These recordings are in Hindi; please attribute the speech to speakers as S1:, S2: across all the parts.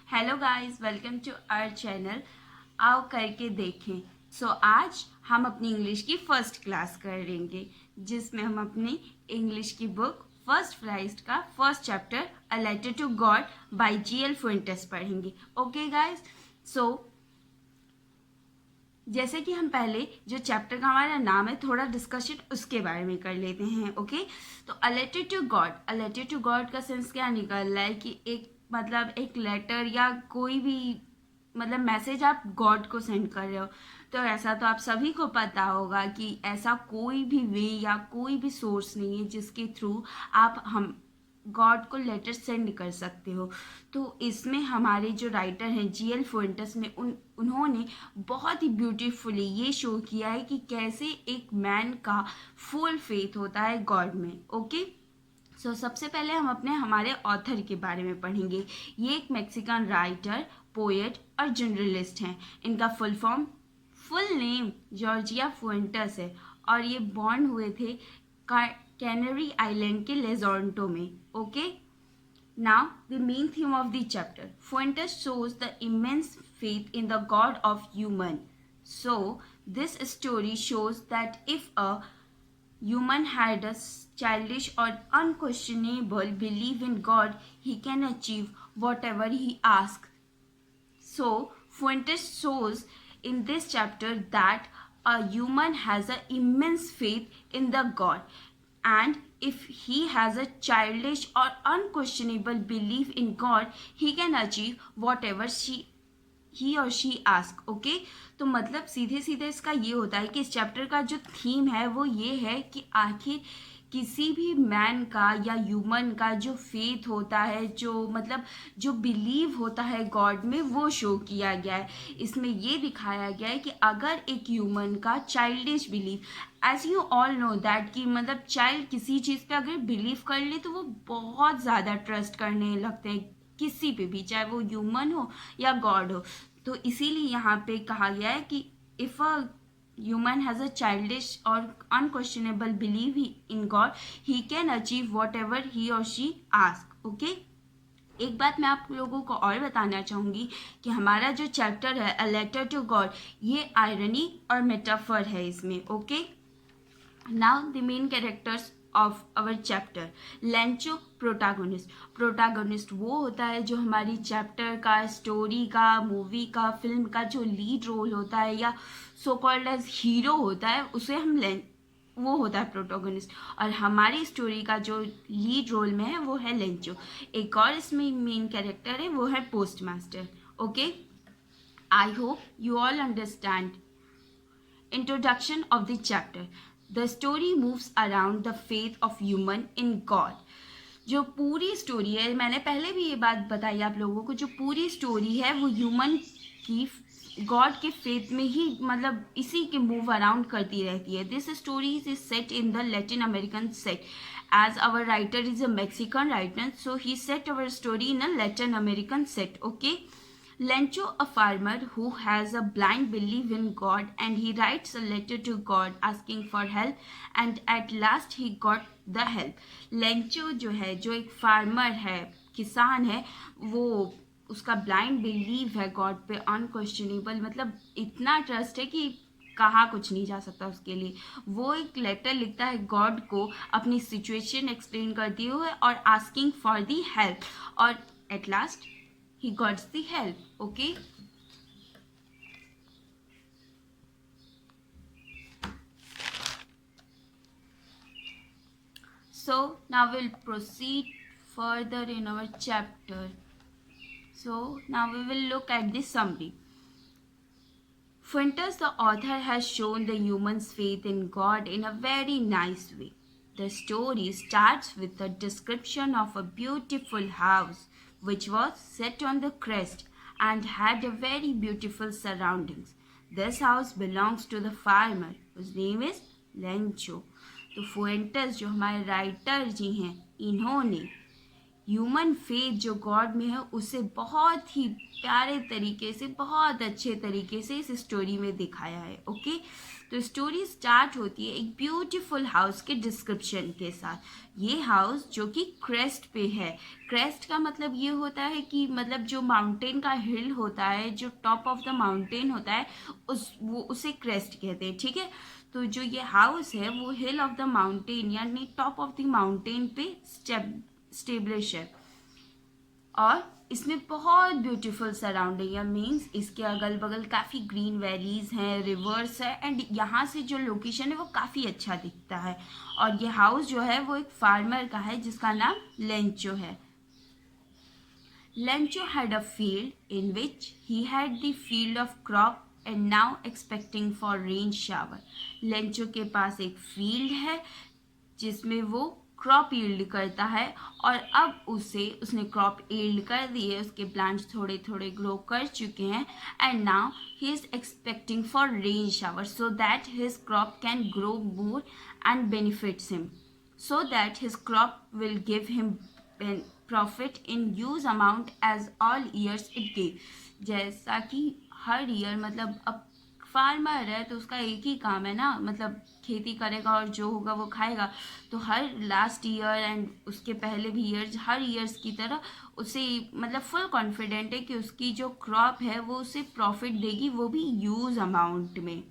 S1: Hello guys, welcome to our channel. आओ करके देखें। आज हम अपनी इंग्लिश की फर्स्ट क्लास करेंगे, जिसमें हम अपनी इंग्लिश की बुक फर्स्ट प्राइज्ड का first chapter a letter to God by G L. Fuentes पढ़ेंगे। ओके गाइस, जैसे कि हम पहले जो चैप्टर का हमारा नाम है, थोड़ा डिस्कशन उसके बारे में कर लेते हैं। ओके, तो a letter to God, a letter to God का सेंस क्या निकल रहा है कि एक लेटर या कोई भी मैसेज आप गॉड को सेंड कर रहे हो। तो ऐसा तो आप सभी को पता होगा कि ऐसा कोई भी वे या कोई भी सोर्स नहीं है जिसके थ्रू आप हम गॉड को लेटर सेंड कर सकते हो। तो इसमें हमारे जो राइटर हैं जी.एल. फुएंटेस में उन्होंने बहुत ही ब्यूटीफुली ये शो किया है कि कैसे एक मैन का फुल फेथ होता है गॉड में। ओके, सबसे पहले हम हमारे ऑथर के बारे में पढ़ेंगे। ये एक मैक्सिकन राइटर, पोएट और जर्नलिस्ट हैं। इनका फुल नेम जॉर्जिया फुएंटेस है और ये बॉर्न हुए थे कैनरी आइलैंड के लेजोर्टो में। Okay, now the main theme of the chapter. Fuentes shows the immense faith in the God of human. So this story shows that if a human had a childish or unquestionable belief in God, he can achieve whatever he asks. So Fuentes shows in this chapter that a human has an immense faith in the God, and if he has a childish or unquestionable belief in God, he can achieve whatever he or she ask. Okay, तो मतलब सीधे सीधे इसका ये होता है कि इस चैप्टर का जो थीम है वो ये है कि आखिर किसी भी मैन का या ह्यूमन का जो फेथ होता है, जो बिलीव होता है गॉड में, वो शो किया गया है। इसमें ये दिखाया गया है कि अगर एक ह्यूमन का childish believe, as you all know that कि चाइल्ड किसी चीज़ पे अगर बिलीव कर ले तो वो बहुत ज़्यादा ट्रस्ट करने लगते हैं किसी पे भी, चाहे वो ह्यूमन हो या गॉड हो। तो इसीलिए यहाँ पे कहा गया है कि if a human has a childish or unquestionable belief in God, he can achieve whatever he or she ask. Okay, एक बात मैं आप लोगों को और बताना चाहूँगी कि हमारा जो चैप्टर है अ लेटर टू गॉड, ये आयरनी और मेटाफर है इसमें। Okay, now the main characters of our chapter. Lencho protagonist वो होता है जो हमारी चैप्टर का, स्टोरी का, मूवी का, फिल्म का जो लीड रोल होता है या सो कॉल्ड एज हीरो होता है, उसे हम वो होता है प्रोटोगोनिस्ट। और हमारी स्टोरी का जो लीड रोल में है वो है लेंचो। एक और इसमें मेन कैरेक्टर है, वो है post master. Okay, I hope you all understand. Introduction of the chapter. The story moves around the faith of human in God. जो पूरी स्टोरी है, मैंने पहले भी ये बात बताई आप लोगों को, जो पूरी स्टोरी है वो ह्यूमन की गॉड के फेथ में ही इसी के मूव अराउंड करती रहती है। This story is set in the Latin American set, as our writer is a Mexican writer, so he set our story in a Latin American set. Okay, Lencho, a farmer who has a blind belief in God, and he writes a letter to God asking for help, and at last he got the help. Lencho जो है, जो एक फार्मर है, किसान है, वो उसका ब्लाइंड बिलीव है गॉड पे, अनक्वेश्चनेबल, इतना ट्रस्ट है कि कहा कुछ नहीं जा सकता उसके लिए। वो एक लेटर लिखता है गॉड को अपनी सिचुएशन एक्सप्लेन करते हुए और आस्किंग फॉर दी हेल्प, और at last he got the help. Okay, so now we'll proceed further in our chapter. So now we will look at the summary. Fuentes, the author, has shown the human's faith in God in a very nice way. The story starts with a description of a beautiful house which was set on the crest and had a very beautiful surroundings. This house belongs to the farmer whose name is Lencho. तो फुएंटेस जो हमारे राइटर जी हैं, इन्होंने ह्यूमन फेथ जो गॉड में है उसे बहुत ही प्यारे तरीके से, बहुत अच्छे तरीके से इस स्टोरी में दिखाया है। ओके, तो स्टोरी स्टार्ट होती है एक ब्यूटीफुल हाउस के डिस्क्रिप्शन के साथ। ये हाउस जो कि क्रेस्ट पे है। क्रेस्ट का मतलब ये होता है कि मतलब जो माउंटेन का हिल होता है, जो टॉप ऑफ द माउंटेन होता है, उसे क्रेस्ट कहते हैं, ठीक है। तो जो ये हाउस है वो हिल ऑफ द माउंटेन यानी टॉप ऑफ द माउंटेन पे स्टेब्लिश है। और इसमें बहुत ब्यूटीफुल सराउंडिंग है, मीन्स इसके अगल बगल काफ़ी ग्रीन वैलीज हैं, रिवर्स है, एंड यहाँ से जो लोकेशन है वो काफ़ी अच्छा दिखता है। और ये हाउस जो है वो एक फार्मर का है जिसका नाम लेंचो है। Lencho had a field in which he had the field of crop and now expecting for rain shower. Lencho के पास एक फील्ड है जिसमें वो क्रॉप यील्ड करता है, और अब उसने क्रॉप यील्ड कर दी है, उसके प्लांट्स थोड़े थोड़े ग्रो कर चुके हैं, and now he is expecting for rain shower so that his crop can grow more and benefits him, so that his crop will give him profit in huge amount as all years it give. जैसा कि हर ईयर मतलब अब फार्मर है तो उसका एक ही काम है ना, मतलब खेती करेगा और जो होगा वो खाएगा। तो हर लास्ट ईयर एंड उसके पहले भी ईयर्स, हर ईयर्स की तरह उसे मतलब फुल कॉन्फिडेंट है कि उसकी जो क्रॉप है वो उसे प्रॉफिट देगी, वो भी ह्यूज अमाउंट में।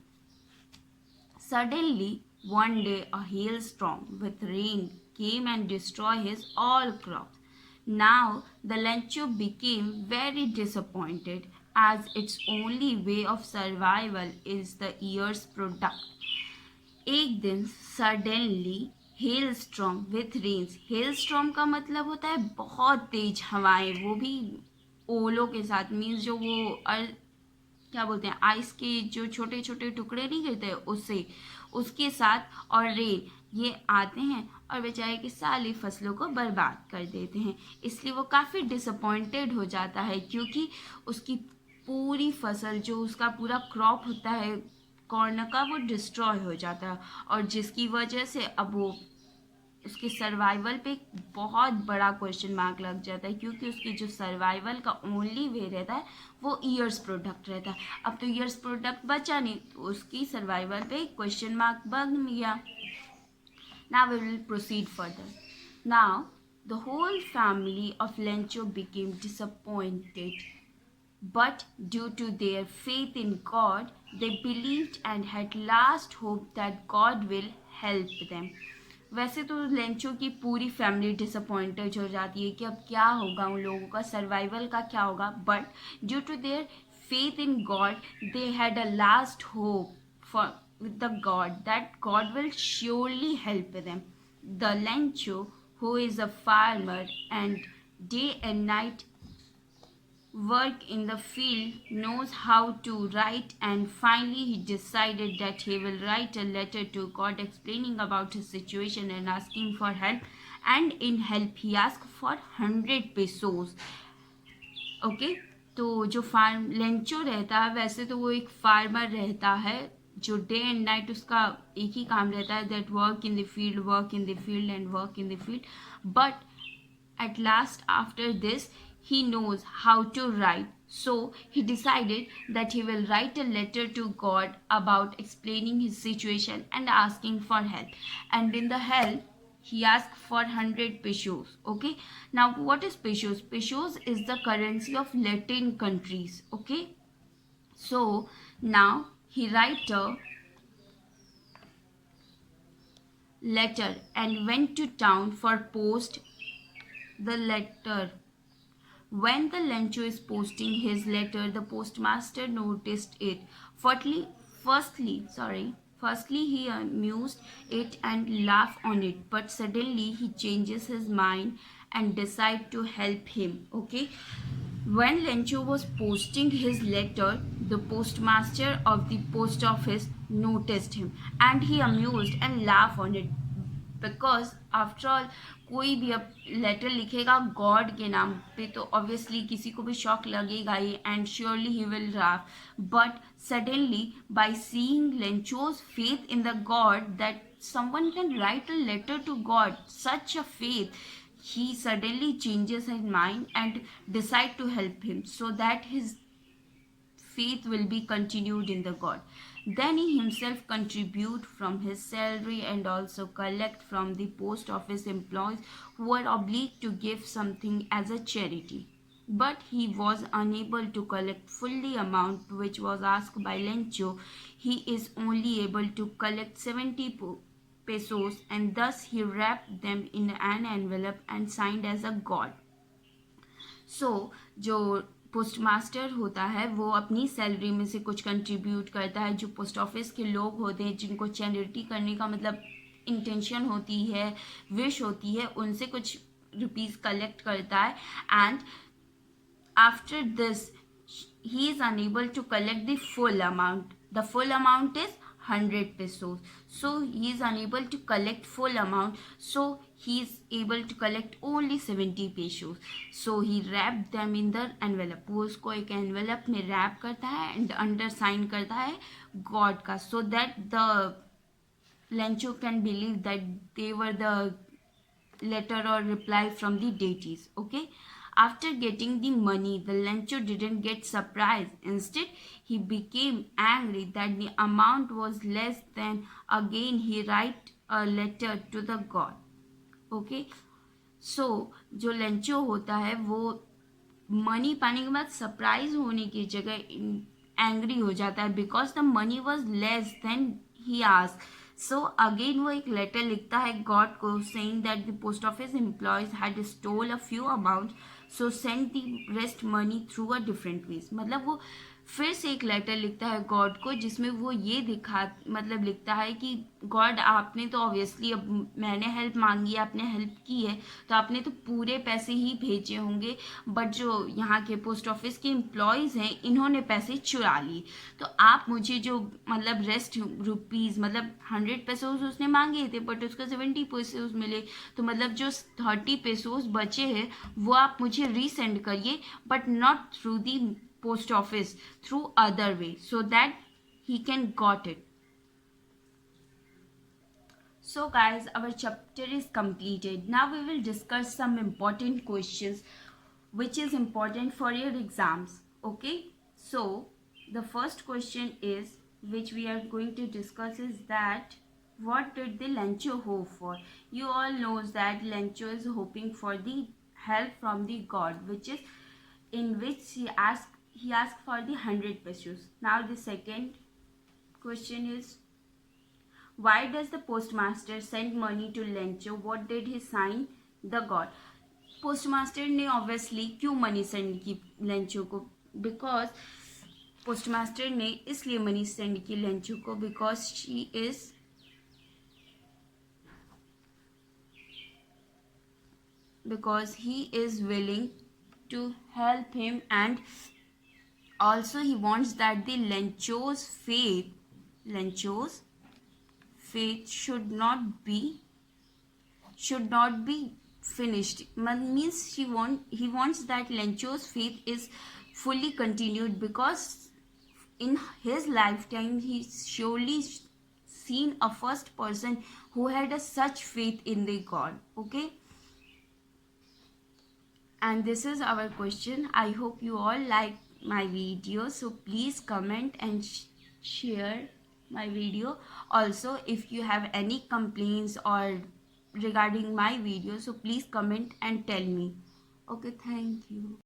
S1: Suddenly one day a hailstorm with rain came and destroyed his all crops. Now the Lencho became very disappointed as its only way of survival is the year's product. एक दिन suddenly hail storm with rains. Hail storm का मतलब होता है बहुत तेज हवाएं, वो भी ओलों के साथ, मीन्स जो वो क्या बोलते हैं आइस के जो छोटे छोटे टुकड़े नहीं गिरते उससे, उसके साथ, और रेन, ये आते हैं और बेचारे की सारी फसलों को बर्बाद कर देते हैं। इसलिए वो काफ़ी डिसअपॉइंटेड हो जाता है क्योंकि उसकी पूरी फसल, जो उसका पूरा क्रॉप होता है कॉर्न का, वो डिस्ट्रॉय हो जाता है, और जिसकी वजह से अब वो उसके सर्वाइवल पे बहुत बड़ा क्वेश्चन मार्क लग जाता है, क्योंकि उसकी जो सर्वाइवल का ओनली वे रहता है वो ईयर्स प्रोडक्ट रहता है। अब तो ईयर्स प्रोडक्ट बचा नहीं तो उसकी सर्वाइवल पे क्वेश्चन मार्क बन गया। Now we will proceed further. Now the whole family of Lencho became disappointed, but due to their faith in God, they believed and had last hope that God will help them. वैसे तो लेंचो की पूरी फैमिली डिसअपॉइंटेड हो जाती है कि अब क्या होगा, उन लोगों का सर्वाइवल का क्या होगा, but due to their faith in God, they had a last hope for with the God that God will surely help them. The Lencho, who is a farmer and day and night work in the field, knows how to write, and finally he decided that he will write a letter to God explaining about his situation and asking for help, and in help he asked for 100 pesos. Okay तो जो फार्म लेंचो रहता है, वैसे तो वो एक फार्मर रहता है जो डे एंड नाइट उसका एक ही काम रहता है, that work in the field, work in the field and work in the field, but at last after this he knows how to write, so he decided that he will write a letter to God about explaining his situation and asking for help, and in the help he asked for 100 pesos. Okay, now what is pesos? Pesos is the currency of Latin countries. Okay, so now he write a letter and went to town for post the letter. When the Lencho is posting his letter, the postmaster noticed it. Firstly, he amused it and laughed on it, but suddenly he changes his mind and decide to help him. Okay, when Lencho was posting his letter, the postmaster of the post office noticed him, and he amused and laughed on it, because after all कोई भी अब लेटर लिखेगा गॉड के नाम पे तो ऑब्वियसली किसी को भी शॉक लगेगा ही, and surely he will laugh, but suddenly by seeing Lencho's faith in the God that someone can write a letter to God, such a faith, he suddenly changes his mind and decide to help him, so that his faith will be continued in the God. Then he himself contribute from his salary and also collect from the post office employees who were obliged to give something as a charity. But he was unable to collect fully amount which was asked by Lencho. He is only able to collect 70 pesos, and thus he wrapped them in an envelope and signed as a god. जो पोस्ट मास्टर होता है वो अपनी सैलरी में से कुछ कंट्रीब्यूट करता है. जो पोस्ट ऑफिस के लोग होते हैं जिनको चैरिटी करने का मतलब इंटेंशन होती है, विश होती है, उनसे कुछ रुपीज़ कलेक्ट करता है. And after this he is unable to collect the full amount. The full amount is 100 pesos. So he is unable to collect full amount. So he is able to collect only 70 pesos. So he wrapped them in the envelope. वो उसको एक envelope में wrap करता है and under sign करता है God का, so that the Lencho can believe that they were the letter or reply from the deities. Okay. After getting the money, the Lencho didn't get surprised. Instead, he became angry that the amount was less than. Again, he write a letter to the god. Okay. So, जो Lencho होता है वो मनी पाने के बाद सरप्राइज होने की जगह एंग्री हो जाता है because the money was less than he asked. So again वो एक लेटर लिखता है गॉड को saying that the post office employees had stole a few amount, so send the rest money through a different ways. मतलब वो फिर से एक लेटर लिखता है गॉड को जिसमें वो ये मतलब लिखता है कि गॉड आपने तो ऑब्वियसली, अब मैंने हेल्प मांगी है, आपने हेल्प की है, तो आपने तो पूरे पैसे ही भेजे होंगे, बट जो यहाँ के पोस्ट ऑफिस के एम्प्लॉयज़ हैं इन्होंने पैसे चुरा लिए. तो आप मुझे जो मतलब रेस्ट रुपीज़ मतलब 100 पेसोज उसने मांगे थे बट उसको 70 पेसोज मिले, तो मतलब जो 30 पेसोज बचे हैं वो आप मुझे रीसेंड करिए, but not through the post office, through other way, so that he can got it. So guys, our chapter is completed. Now we will discuss some important questions which is important for your exams. Okay, so the first question is which we are going to discuss is that what did the Lencho hope for? You all knows that Lencho is hoping for the help from the god, which is in which he asked for the 100 pesos. Now the second question is why does the postmaster send money to Lencho? What did he sign the god? Postmaster ने obviously क्यों मनी सेंड की लेंचो को? बिकॉज पोस्टमास्टर ने इसलिए मनी सेंड की लेंचो को because he is willing to help him, and also he wants that the Lencho's faith should not be finished. Means he wants that Lencho's faith is fully continued, because in his lifetime he surely seen a first person who had such faith in the god. Okay, and this is our question. I hope you all like my video, so please comment and share my video. Also, if you have any complaints or regarding my video, so please comment and tell me. Okay, thank you.